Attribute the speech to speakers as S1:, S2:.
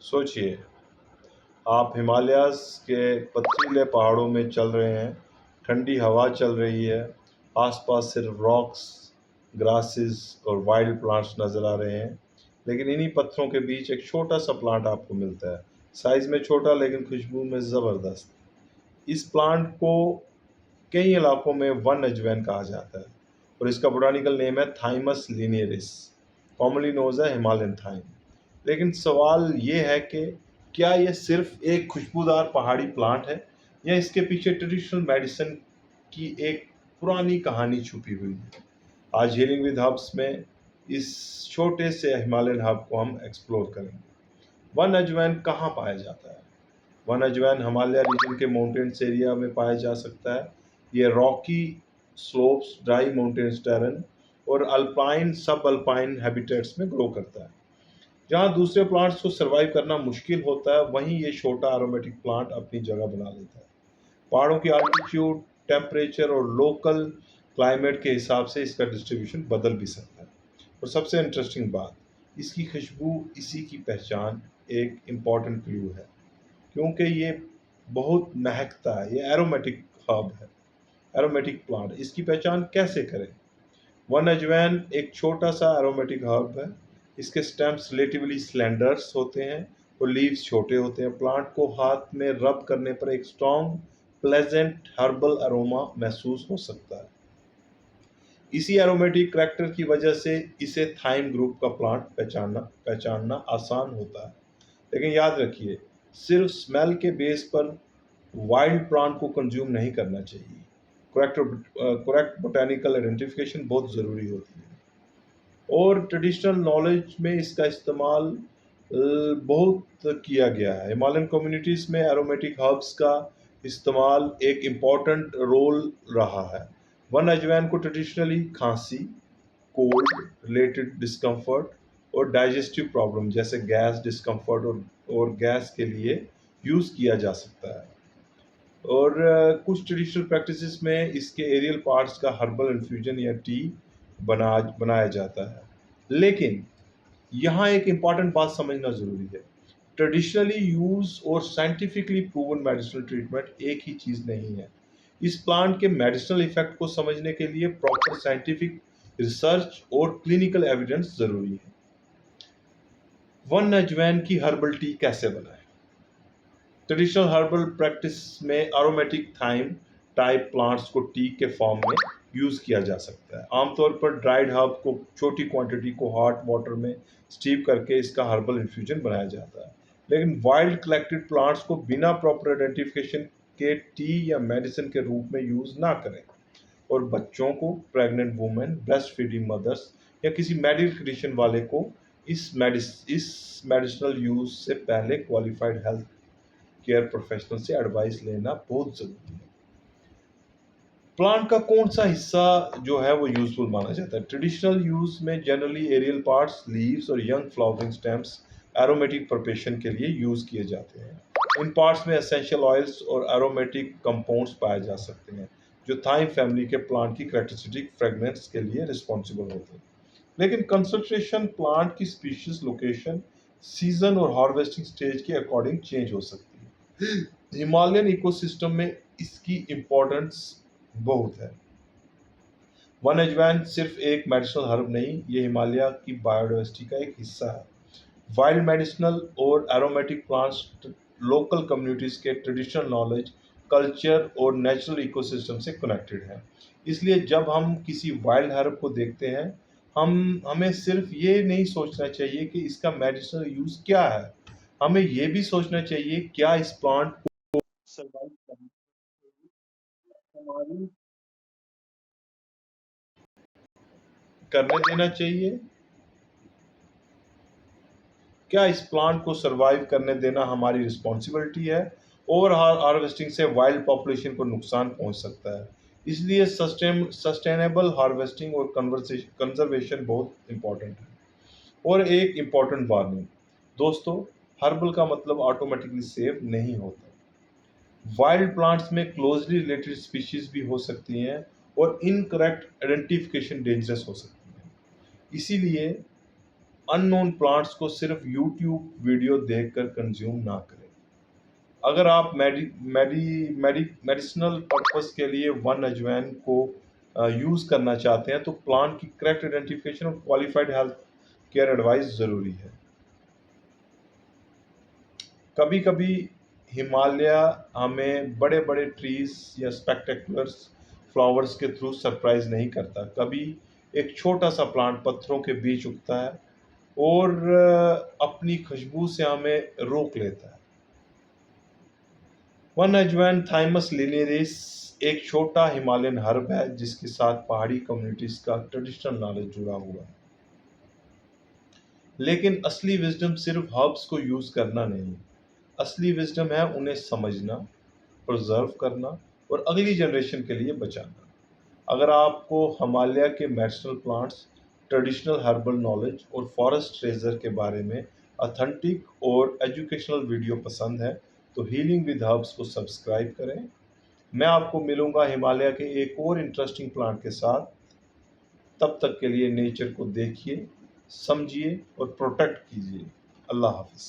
S1: सोचिए, आप हिमालयाज़ के पथरीले पहाड़ों में चल रहे हैं, ठंडी हवा चल रही है, आसपास सिर्फ रॉक्स, ग्रासेस और वाइल्ड प्लांट्स नज़र आ रहे हैं। लेकिन इन्हीं पत्थरों के बीच एक छोटा-सा प्लांट आपको मिलता है, साइज़ में छोटा लेकिन खुशबू में ज़बरदस्त। इस प्लांट को कई इलाकों में वन अजवाइन कहा जाता है और इसका बोटानिकल नेम है Thymus linearis, commonly known as Himalayan thyme. लेकिन सवाल ये है कि क्या यह सिर्फ एक खुशबूदार पहाड़ी प्लांट है या इसके पीछे ट्रेडिशनल मेडिसिन की एक पुरानी कहानी छुपी हुई है। आज हीलिंग विद हर्ब्स में इस छोटे से हिमालयन हर्ब को हम एक्सप्लोर करेंगे। वन अजवाइन कहाँ पाया जाता है? वन अजवाइन हिमालय रीजन के माउंटेन्स एरिया में पाया जा सकता है। ये Rocky slopes, dry mountains terrain और अल्पाइन सब अल्पाइन हैबिटेट्स में ग्रो करता है। जहाँ दूसरे प्लांट्स को सर्वाइव करना मुश्किल होता है, वहीं ये छोटा एरोमेटिक प्लांट अपनी जगह बना लेता है। पहाड़ों की आल्टीट्यूड, टेम्परेचर और लोकल क्लाइमेट के हिसाब से इसका डिस्ट्रीब्यूशन बदल भी सकता है। और सबसे इंटरेस्टिंग बात, इसकी खुशबू इसी की पहचान एक इम्पॉर्टेंट क्लू है, क्योंकि ये बहुत महकता है। ये एरोमेटिक हर्ब है, एरोमेटिक प्लांट। इसकी पहचान कैसे करें? वन अजवाइन एक छोटा सा एरोमेटिक हर्ब है। इसके स्टेम्स रिलेटिवली स्लेंडर्स होते हैं और लीव्स छोटे होते हैं। प्लांट को हाथ में रब करने पर एक स्ट्रॉन्ग प्लेजेंट हर्बल अरोमा महसूस हो सकता है। इसी एरोमेटिक करैक्टर की वजह से इसे थाइम ग्रुप का प्लांट पहचानना आसान होता है। लेकिन याद रखिए, सिर्फ स्मेल के बेस पर वाइल्ड प्लांट को कंज्यूम नहीं करना चाहिए। करेक्ट बोटेनिकल आइडेंटिफिकेशन बहुत ज़रूरी होती है और ट्रेडिशनल नॉलेज में इसका इस्तेमाल बहुत किया गया है। हिमालयन कम्युनिटीज़ में एरोमेटिक हर्ब्स का इस्तेमाल एक इम्पॉर्टेंट रोल रहा है। वन अजवाइन को ट्रेडिशनली खांसी, कोल्ड रिलेटेड डिस्कम्फर्ट और डाइजेस्टिव प्रॉब्लम जैसे गैस डिस्कम्फर्ट और गैस के लिए यूज़ किया जा सकता है। और कुछ ट्रेडिशनल प्रैक्टिसेस में इसके एरियल पार्ट्स का हर्बल इन्फ्यूजन या टी बनाया जाता है। लेकिन यहाँ एक इम्पॉर्टेंट बात समझना ज़रूरी है। ट्रेडिशनली यूज़ और साइंटिफिकली प्रूवन मेडिसिनल ट्रीटमेंट एक ही चीज़ नहीं है। इस प्लांट के मेडिसिनल इफेक्ट को समझने के लिए प्रॉपर साइंटिफिक रिसर्च और क्लिनिकल एविडेंस ज़रूरी है। वन अजवाइन की हर्बल टी कैसे बनाएं? ट्रेडिशनल हर्बल प्रैक्टिस में एरोमेटिक थाइम टाइप प्लांट्स को टी के फॉर्म में यूज़ किया जा सकता है। आमतौर पर ड्राइड हर्ब को छोटी क्वांटिटी को हॉट वाटर में स्टीम करके इसका हर्बल इन्फ्यूजन बनाया जाता है। लेकिन वाइल्ड कलेक्टेड प्लांट्स को बिना प्रॉपर आइडेंटिफिकेशन के टी या मेडिसिन के रूप में यूज़ ना करें। और बच्चों को, pregnant women, breast feeding mother's या किसी मेडिकल कंडीशन वाले को इस मेडिसिनल यूज़ से पहले क्वालिफाइड हेल्थ केयर प्रोफेशनल से एडवाइस लेना बहुत ज़रूरी है। प्लांट का कौन सा हिस्सा जो है वो यूजफुल माना जाता है? ट्रेडिशनल यूज में जनरली एरियल पार्ट्स, लीव्स और young flowering stems aromatic preparation के लिए यूज किए जाते हैं। इन पार्ट्स में एसेंशियल ऑयल्स और एरोमेटिक कंपाउंड्स पाए जा सकते हैं जो थाइम फैमिली के प्लांट की कैरेक्टरिस्टिक फ्रेगनेंस के लिए रिस्पॉन्सिबल होते हैं। लेकिन कंसंट्रेशन प्लांट की स्पीशीज, लोकेशन, सीजन और हार्वेस्टिंग स्टेज के अकॉर्डिंग चेंज हो सकती है। हिमालयन इकोसिस्टम में इसकी इम्पोर्टेंस बहुत है। वन अजवाइन सिर्फ एक मेडिसिनल हर्ब नहीं, ये हिमालय की बायोडाइवर्सिटी का एक हिस्सा है। वाइल्ड मेडिसिनल और एरोमेटिक प्लांट्स लोकल कम्युनिटीज़ के ट्रेडिशनल नॉलेज, कल्चर और नेचुरल इकोसिस्टम से कनेक्टेड है। इसलिए जब हम किसी वाइल्ड हर्ब को देखते हैं, हमें सिर्फ ये नहीं सोचना चाहिए कि इसका मेडिसिनल यूज़ क्या है, हमें ये भी सोचना चाहिए क्या इस प्लांट को सर्वाइव करने देना चाहिए, क्या इस प्लांट को सरवाइव करने देना हमारी रिस्पॉन्सिबिलिटी है। ओवर हार्वेस्टिंग से वाइल्ड पॉपुलेशन को नुकसान पहुंच सकता है। इसलिए सस्टेनेबल हार्वेस्टिंग और कंजर्वेशन बहुत इंपॉर्टेंट है। और एक इम्पॉर्टेंट वार्निंग दोस्तों, हर्बल का मतलब ऑटोमेटिकली सेफ नहीं होता। वाइल्ड प्लांट्स में क्लोजली रिलेटेड स्पीशीज भी हो सकती हैं और इनकरेक्ट आइडेंटिफिकेशन डेंजरस हो सकती है। इसीलिए अननोन प्लांट्स को सिर्फ यूट्यूब वीडियो देखकर कंज्यूम ना करें। अगर आप मेडिसिनल पर्पस के लिए वन अजवाइन को यूज़ करना चाहते हैं तो प्लांट की करेक्ट आइडेंटिफिकेशन और क्वालिफाइड हेल्थ केयर एडवाइस ज़रूरी है। कभी कभी हिमालय हमें बड़े बड़े ट्रीज या स्पेक्टेकुलर फ्लावर्स के थ्रू सरप्राइज नहीं करता। कभी एक छोटा सा प्लांट पत्थरों के बीच उगता है और अपनी खुशबू से हमें रोक लेता है। वन अजवाइन थाइमस लिनेरिस एक छोटा हिमालयन हर्ब है जिसके साथ पहाड़ी कम्युनिटीज का ट्रेडिशनल नॉलेज जुड़ा हुआ है। लेकिन असली विजडम सिर्फ हर्ब्स को यूज करना नहीं, असली विजडम है उन्हें समझना, प्रिजर्व करना और अगली जनरेशन के लिए बचाना। अगर आपको हिमालय के medicinal plants, traditional herbal knowledge और फॉरेस्ट ट्रेजर के बारे में ऑथेंटिक और एजुकेशनल वीडियो पसंद है तो हीलिंग विद हर्ब्स को सब्सक्राइब करें। मैं आपको मिलूंगा हिमालय के एक और इंटरेस्टिंग प्लांट के साथ। तब तक के लिए नेचर को देखिए, समझिए और प्रोटेक्ट कीजिए। अल्लाह हाफिज़।